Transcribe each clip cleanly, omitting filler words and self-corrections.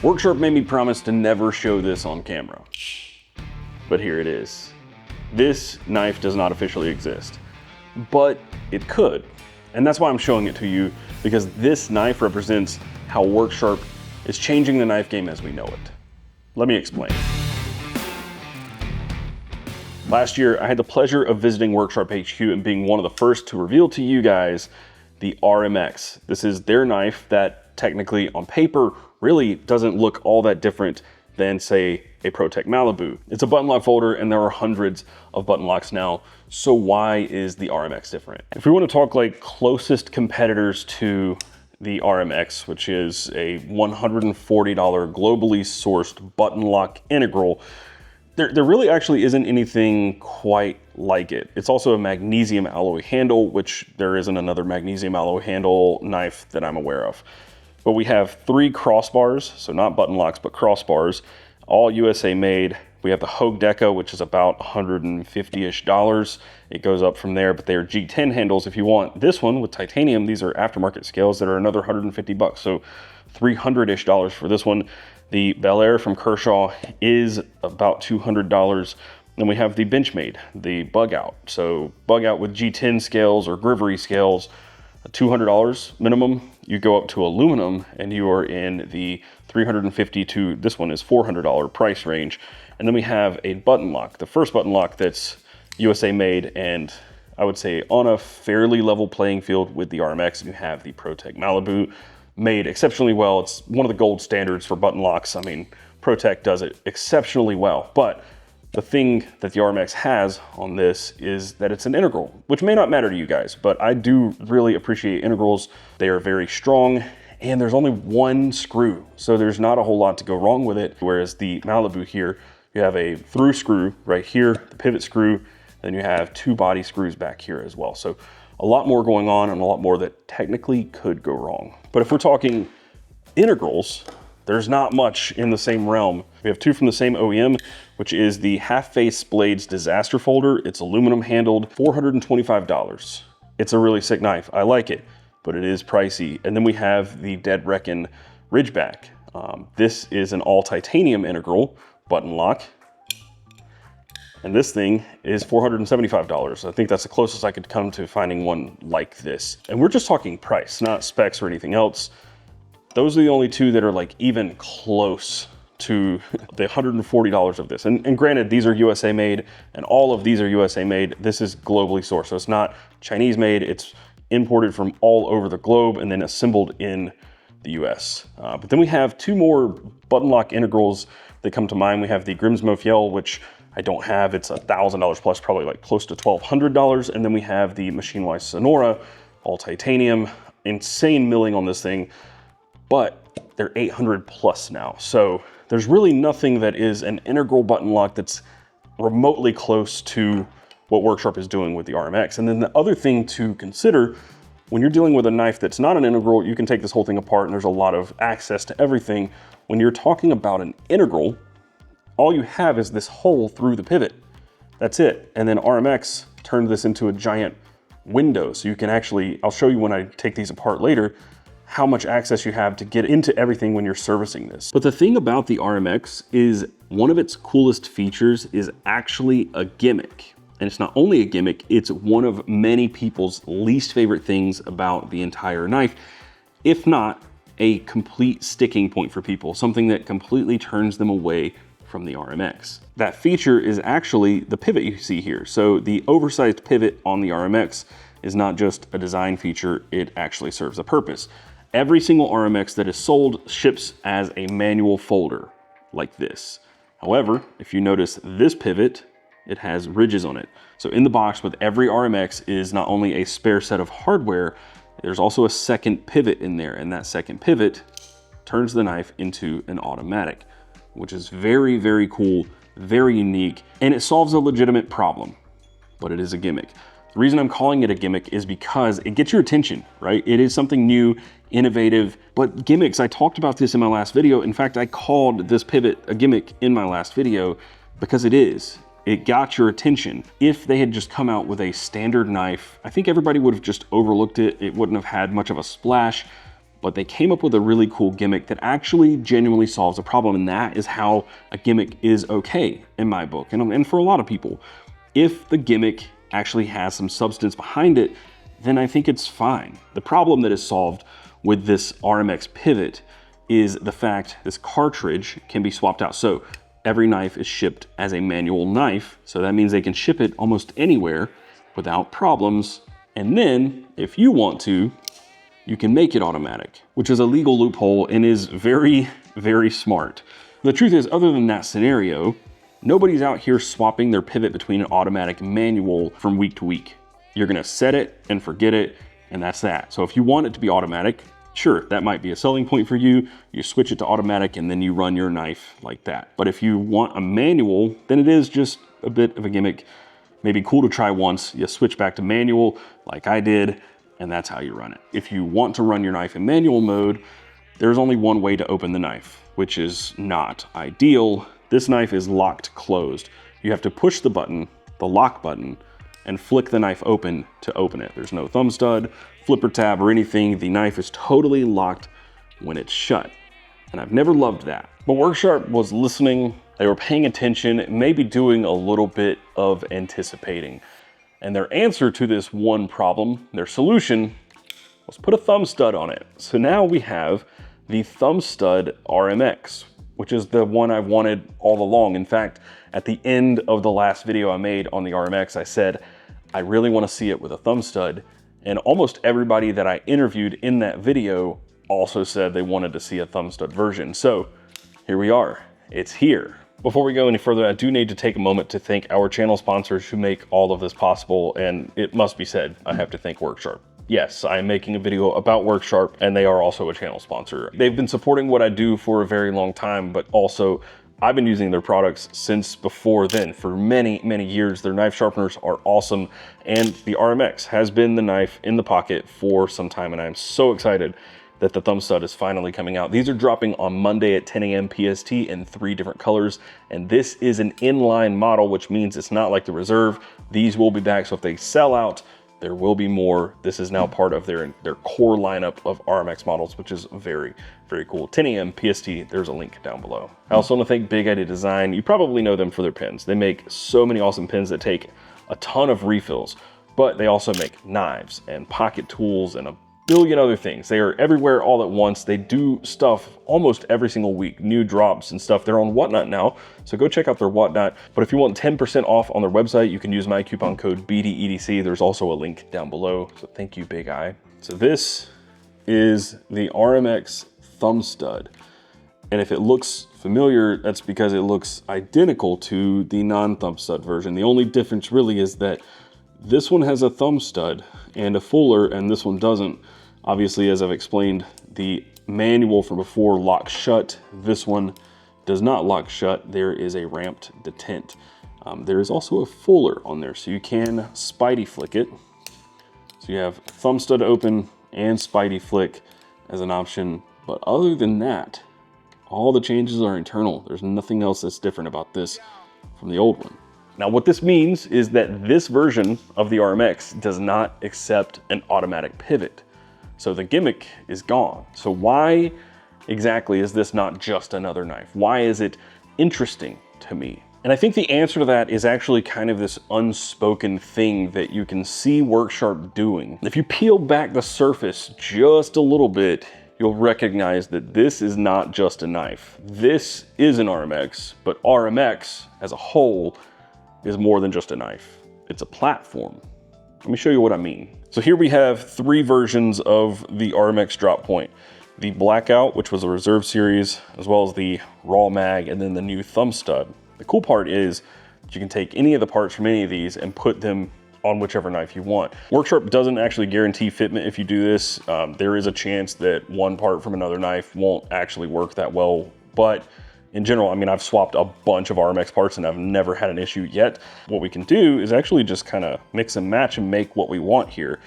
Worksharp made me promise to never show this on camera, but here it is. This knife does not officially exist, but it could. And that's why I'm showing it to you, because this knife represents how Worksharp is changing the knife game as we know it. Let me explain. Last year, I had the pleasure of visiting Worksharp HQ and being one of the first to reveal to you guys the RMX. This is their knife that technically on paper really doesn't look all that different than, say, a ProTech Malibu. It's a button lock folder and there are hundreds of button locks now. So why is the RMX different? If we want to talk like closest competitors to the RMX, which is a $140 globally sourced button lock integral, there really actually isn't anything quite like it. It's also a magnesium alloy handle, which there isn't another magnesium alloy handle knife that I'm aware of. But we have 3 crossbars, so not button locks, but crossbars, all USA made. We have the Hogue Deca, which is about $150-ish. It goes up from there, but they are G10 handles. If you want this one with titanium, these are aftermarket scales that are another $150, so $300-ish for this one. The Bel Air from Kershaw is about $200. Then we have the Benchmade, the Bug Out. So Bug Out with G10 scales or Grivery scales, $200 minimum. You go up to aluminum and you are in the $350 to, this one is $400 price range. And then we have a button lock, the first button lock that's USA made, and I would say on a fairly level playing field with the RMX. You have the ProTech Malibu, made exceptionally well. It's one of the gold standards for button locks. I mean, ProTech does it exceptionally well, but the thing that the RMX has on this is that it's an integral, which may not matter to you guys, but I do really appreciate integrals. They are very strong and there's only one screw, so there's not a whole lot to go wrong with it. Whereas the Malibu here, you have a through screw right here, the pivot screw, then you have 2 body screws back here as well. So a lot more going on and a lot more that technically could go wrong. But if we're talking integrals, there's not much in the same realm. We have 2 from the same OEM, which is the Half Face Blades Disaster Folder. It's aluminum handled, $425. It's a really sick knife. I like it, but it is pricey. And then we have the Dead Reckin Ridgeback. This is an all titanium integral button lock. And this thing is $475. I think that's the closest I could come to finding one like this. And we're just talking price, not specs or anything else. Those are the only 2 that are like even close to the $140 of this. And granted, these are USA made and all of these are USA made. This is globally sourced. So it's not Chinese made, it's imported from all over the globe and then assembled in the US. But then we have 2 more button lock integrals that come to mind. We have the Grimsmo Fjell, which I don't have. It's $1,000 plus, probably like close to $1,200. And then we have the Machine Wise Sonora, all titanium, insane milling on this thing, but they're $800 plus now. So there's really nothing that is an integral button lock that's remotely close to what Worksharp is doing with the RMX. And then the other thing to consider, when you're dealing with a knife that's not an integral, you can take this whole thing apart and there's a lot of access to everything. When you're talking about an integral, all you have is this hole through the pivot. That's it. And then RMX turned this into a giant window. So you can actually, I'll show you when I take these apart later, how much access you have to get into everything when you're servicing this. But the thing about the RMX is one of its coolest features is actually a gimmick. And it's not only a gimmick, it's one of many people's least favorite things about the entire knife, if not a complete sticking point for people, something that completely turns them away from the RMX. That feature is actually the pivot you see here. So the oversized pivot on the RMX is not just a design feature, it actually serves a purpose. Every single RMX that is sold ships as a manual folder like this. However, if you notice this pivot, it has ridges on it. So in the box with every RMX is not only a spare set of hardware, there's also a second pivot in there, and that second pivot turns the knife into an automatic, which is very, very cool, very unique, and it solves a legitimate problem, but it is a gimmick. The reason I'm calling it a gimmick is because it gets your attention, right? It is something new, innovative, but gimmicks, I talked about this in my last video. In fact, I called this pivot a gimmick in my last video because it is. It got your attention. If they had just come out with a standard knife, I think everybody would have just overlooked it. It wouldn't have had much of a splash, but they came up with a really cool gimmick that actually genuinely solves a problem, and that is how a gimmick is okay in my book, and for a lot of people. If the gimmick actually has some substance behind it, then I think it's fine. The problem that is solved with this RMX pivot is the fact this cartridge can be swapped out. So every knife is shipped as a manual knife, so that means they can ship it almost anywhere without problems. And then if you want to, you can make it automatic, which is a legal loophole and is very, very smart. The truth is, other than that scenario, nobody's out here swapping their pivot between an automatic and manual from week to week. You're gonna set it and forget it, and that's that. So if you want it to be automatic, sure, that might be a selling point for you. You switch it to automatic and then you run your knife like that. But if you want a manual, then it is just a bit of a gimmick. Maybe cool to try once, you switch back to manual like I did, and that's how you run it. If you want to run your knife in manual mode, there's only one way to open the knife, which is not ideal. This knife is locked closed. You have to push the button, the lock button, and flick the knife open to open it. There's no thumb stud, flipper tab, or anything. The knife is totally locked when it's shut. And I've never loved that. But Worksharp was listening, they were paying attention, maybe doing a little bit of anticipating. And their answer to this one problem, their solution, was put a thumb stud on it. So now we have the thumb stud RMX, which is the one I've wanted all along. In fact, at the end of the last video I made on the RMX, I said, I really want to see it with a thumb stud. And almost everybody that I interviewed in that video also said they wanted to see a thumb stud version. So here we are, it's here. Before we go any further, I do need to take a moment to thank our channel sponsors who make all of this possible. And it must be said, I have to thank Worksharp. Yes, I'm making a video about Worksharp, and they are also a channel sponsor. They've been supporting what I do for a very long time, but also I've been using their products since before then. For many, many years, their knife sharpeners are awesome, and the RMX has been the knife in the pocket for some time, and I'm so excited that the thumb stud is finally coming out. These are dropping on Monday at 10 a.m. PST in 3 different colors, and this is an inline model, which means it's not like the Reserve. These will be back, so if they sell out, there will be more. This is now part of their core lineup of RMX models, which is very, very cool. 10 a.m. PST, there's a link down below. I also want to thank Big Idea Design. You probably know them for their pins. They make so many awesome pins that take a ton of refills, but they also make knives and pocket tools and a billion other things. They are everywhere all at once. They do stuff almost every single week, new drops and stuff. They're on Whatnot now, so go check out their Whatnot. But if you want 10% off on their website, you can use my coupon code BDEDC. There's also a link down below, so thank you, Big Eye. So this is the RMX thumb stud. And if it looks familiar, that's because it looks identical to the non-thumb stud version. The only difference really is that this one has a thumb stud and a fuller, and this one doesn't. Obviously, as I've explained, the manual from before locks shut. This one does not lock shut. There is a ramped detent. There is also a fuller on there, so you can spidey flick it. So you have thumb stud open and spidey flick as an option. But other than that, all the changes are internal. There's nothing else that's different about this from the old one. Now, what this means is that this version of the RMX does not accept an automatic pivot. So the gimmick is gone. So why exactly is this not just another knife? Why is it interesting to me? And I think the answer to that is actually kind of this unspoken thing that you can see Worksharp doing. If you peel back the surface just a little bit, you'll recognize that this is not just a knife. This is an RMX, but RMX as a whole is more than just a knife. It's a platform. Let me show you what I mean. So here we have 3 versions of the RMX drop point. The Blackout, which was a Reserve series, as well as the Raw Mag, and then the new thumb stud. The cool part is that you can take any of the parts from any of these and put them on whichever knife you want. Worksharp doesn't actually guarantee fitment if you do this. There is a chance that one part from another knife won't actually work that well, but in general, I mean, I've swapped a bunch of RMX parts and I've never had an issue yet. What we can do is actually just kind of mix and match and make what we want here.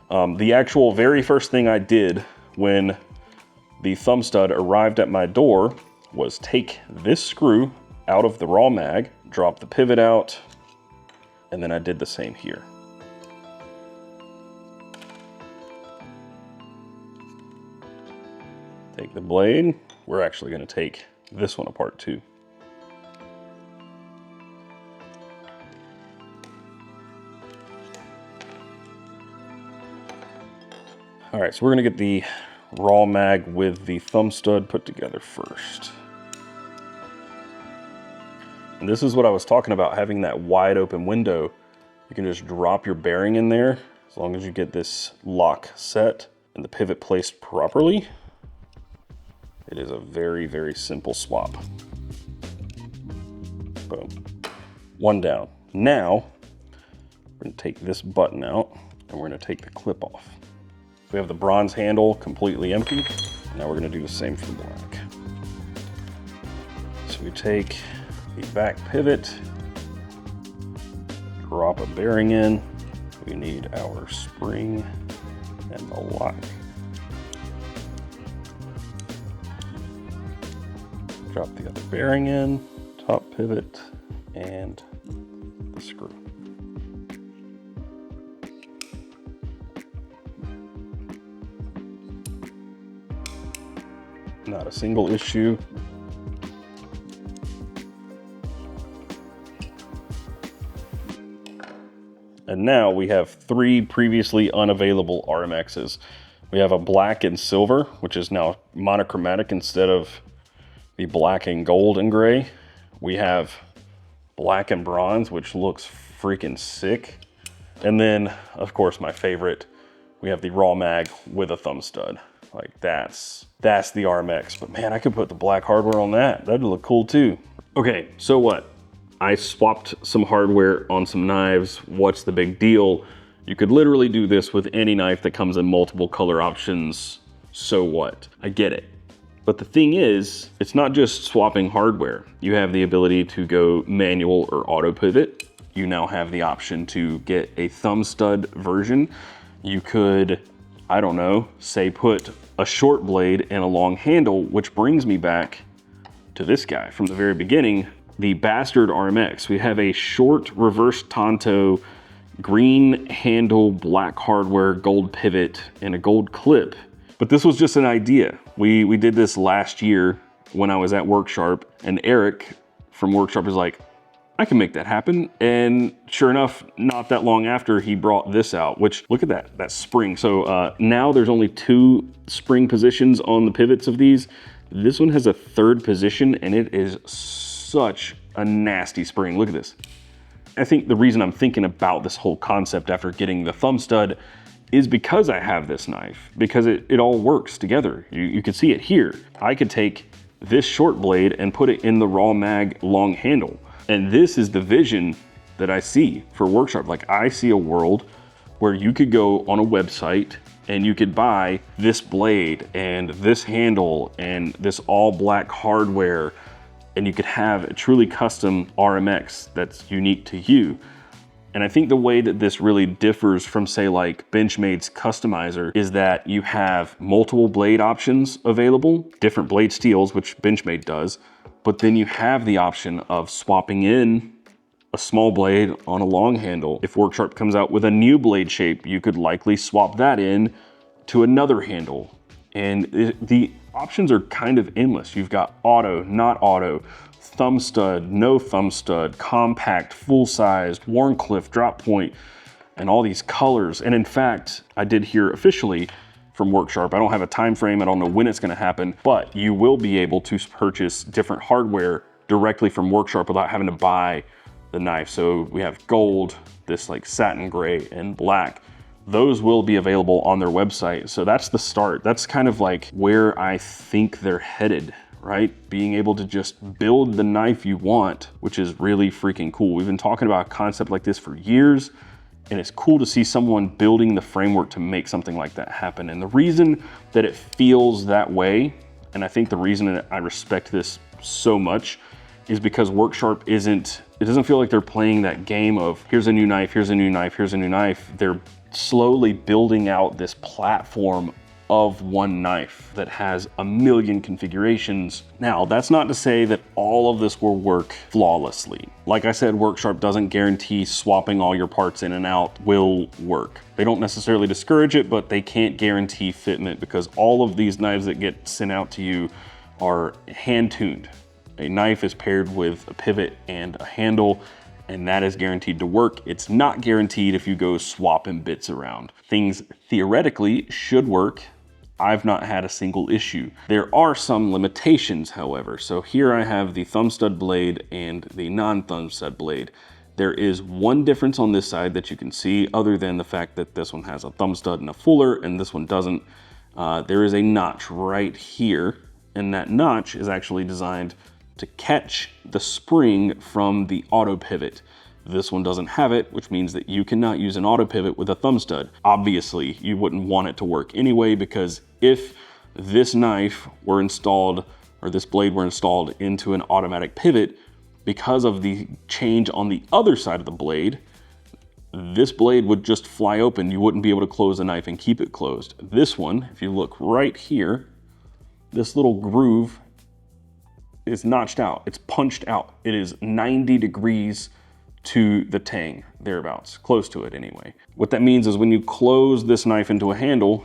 The actual very first thing I did when the thumb stud arrived at my door was take this screw out of the Raw Mag, drop the pivot out, and then I did the same here. Take the blade. We're actually gonna take this one apart too. All right, so we're gonna get the raw mag with the thumb stud put together first. And this is what I was talking about, having that wide open window. You can just drop your bearing in there as long as you get this lock set and the pivot placed properly. It is a very, very simple swap. Boom. One down. Now, we're gonna take this button out and we're gonna take the clip off. We have the bronze handle completely empty. Now we're gonna do the same for the black. So we take the back pivot, drop a bearing in. We need our spring and the lock. Drop the other bearing in, top pivot, and the screw. Not a single issue. And now we have 3 previously unavailable RMXs. We have a black and silver, which is now monochromatic instead of the black and gold and gray. We have black and bronze, which looks freaking sick. And then, of course, my favorite, we have the raw mag with a thumb stud. Like that's the RMX, but man, I could put the black hardware on that. That'd look cool too. Okay, so what? I swapped some hardware on some knives. What's the big deal? You could literally do this with any knife that comes in multiple color options. So what? I get it. But the thing is, it's not just swapping hardware. You have the ability to go manual or auto pivot. You now have the option to get a thumb stud version. You could, I don't know, say put a short blade and a long handle, which brings me back to this guy from the very beginning, the Bastard RMX. We have a short reverse Tonto, green handle, black hardware, gold pivot, and a gold clip. But this was just an idea. We did this last year when I was at Worksharp, and Eric from Worksharp is like, I can make that happen. And sure enough, not that long after, he brought this out, which look at that spring. So now there's only 2 spring positions on the pivots of these. This one has a 3rd position and it is such a nasty spring. Look at this. I think the reason I'm thinking about this whole concept after getting the thumb stud is because I have this knife, because it all works together. You can see it here. I could take this short blade and put it in the raw mag long handle. And this is the vision that I see for Worksharp. Like I see a world where you could go on a website and you could buy this blade and this handle and this all black hardware, and you could have a truly custom RMX that's unique to you. And I think the way that this really differs from, say, like Benchmade's Customizer is that you have multiple blade options available, different blade steels, which Benchmade does, but then you have the option of swapping in a small blade on a long handle. If Worksharp comes out with a new blade shape, you could likely swap that in to another handle. And the options are kind of endless. You've got auto, not auto, thumb stud, no thumb stud, compact, full-sized, Warncliffe, drop point, and all these colors. And in fact, I did hear officially from Worksharp, I don't have a time frame, I don't know when it's gonna happen, but you will be able to purchase different hardware directly from Worksharp without having to buy the knife. So we have gold, this like satin gray, and black. Those will be available on their website. So that's the start. That's kind of like where I think they're headed, right? Being able to just build the knife you want, which is really freaking cool. We've been talking about a concept like this for years, and it's cool to see someone building the framework to make something like that happen. And the reason that it feels that way, and I think the reason that I respect this so much, is because Worksharp it doesn't feel like they're playing that game of here's a new knife, here's a new knife, here's a new knife. They're slowly building out this platform of one knife that has a million configurations. Now, that's not to say that all of this will work flawlessly. Like I said, Worksharp doesn't guarantee swapping all your parts in and out will work. They don't necessarily discourage it, but they can't guarantee fitment because all of these knives that get sent out to you are hand-tuned. A knife is paired with a pivot and a handle, and that is guaranteed to work. It's not guaranteed if you go swapping bits around. Things theoretically should work. I've not had a single issue. There are some limitations, however. So here I have the thumb stud blade and the non-thumb stud blade. There is one difference on this side that you can see, other than the fact that this one has a thumb stud and a fuller and this one doesn't. There is a notch right here, and that notch is actually designed to catch the spring from the auto pivot. This one doesn't have it, which means that you cannot use an auto pivot with a thumb stud. Obviously, you wouldn't want it to work anyway, because if this knife were installed, or this blade were installed into an automatic pivot, because of the change on the other side of the blade, this blade would just fly open. You wouldn't be able to close the knife and keep it closed. This one, if you look right here, this little groove is notched out. It's punched out. It is 90 degrees to the tang, thereabouts, close to it anyway. What that means is when you close this knife into a handle,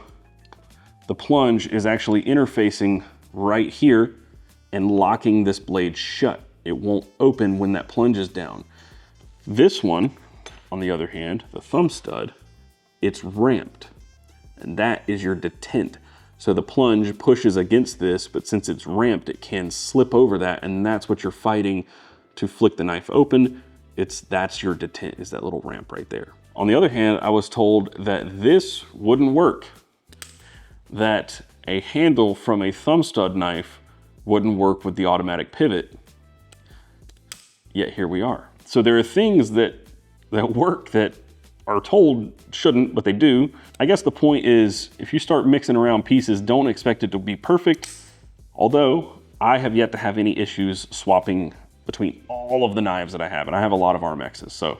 the plunge is actually interfacing right here and locking this blade shut. It won't open when that plunge is down. This one, on the other hand, the thumb stud, it's ramped, and that is your detent. So the plunge pushes against this, but since it's ramped, it can slip over that, and that's what you're fighting to flick the knife open. That's your detent, is that little ramp right there. On the other hand, I was told that this wouldn't work, that a handle from a thumb stud knife wouldn't work with the automatic pivot, yet here we are. So there are things that work that are told shouldn't, but they do. I guess the point is, if you start mixing around pieces, don't expect it to be perfect. Although I have yet to have any issues swapping between all of the knives that I have, and I have a lot of RMXs. So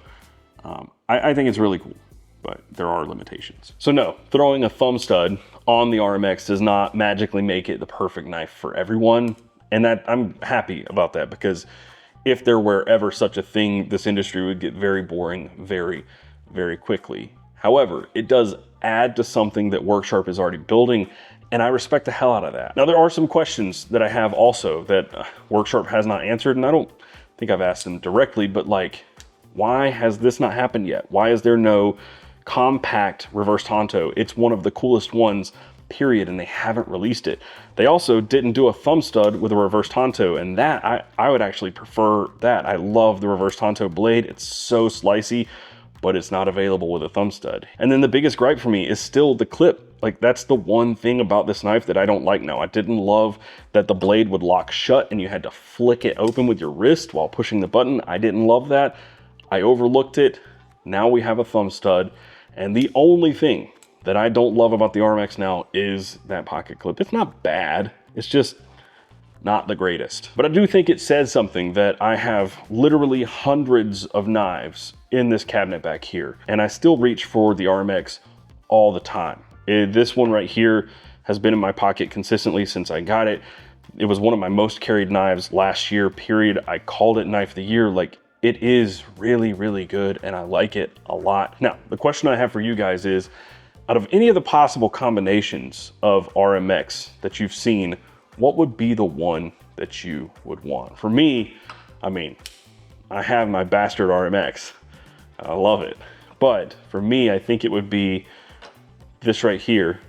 I think it's really cool, but there are limitations. So no, throwing a thumb stud on the RMX does not magically make it the perfect knife for everyone. And that I'm happy about that, because if there were ever such a thing, this industry would get very boring very, very quickly. However, it does add to something that Worksharp is already building, and I respect the hell out of that. Now, there are some questions that I have also that Worksharp has not answered, and I don't think I've asked them directly, but like, why has this not happened yet? Why is there no compact reverse tanto? It's one of the coolest ones, period, and they haven't released it. They also didn't do a thumb stud with a reverse tanto, and that, I would actually prefer that. I love the reverse tanto blade. It's so slicey, but it's not available with a thumb stud. And then the biggest gripe for me is still the clip. Like, that's the one thing about this knife that I don't like now. I didn't love that the blade would lock shut and you had to flick it open with your wrist while pushing the button. I didn't love that. I overlooked it. Now we have a thumb stud. And the only thing that I don't love about the RMX now is that pocket clip. It's not bad. It's just not the greatest. But I do think it says something that I have literally hundreds of knives in this cabinet back here, and I still reach for the RMX all the time. This one right here has been in my pocket consistently since I got it. It was one of my most carried knives last year, period. I called it knife of the year. Like, it is really, really good, and I like it a lot. Now, the question I have for you guys is, out of any of the possible combinations of RMX that you've seen, what would be the one that you would want? For me, I mean, I have my bastard RMX. I love it. But for me, I think it would be this right here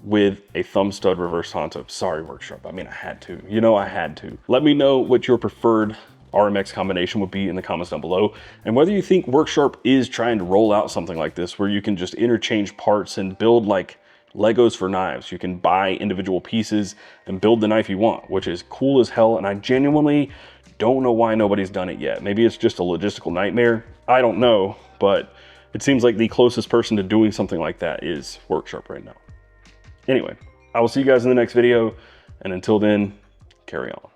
with a thumb stud reverse tanto. Sorry, Worksharp. I mean, I had to. You know, I had to. Let me know what your preferred RMX combination would be in the comments down below, and whether you think Worksharp is trying to roll out something like this where you can just interchange parts and build like Legos for knives. You can buy individual pieces and build the knife you want, which is cool as hell, and I genuinely don't know why nobody's done it yet. Maybe it's just a logistical nightmare. I don't know, but it seems like the closest person to doing something like that is Worksharp right now. Anyway, I will see you guys in the next video, and until then, carry on.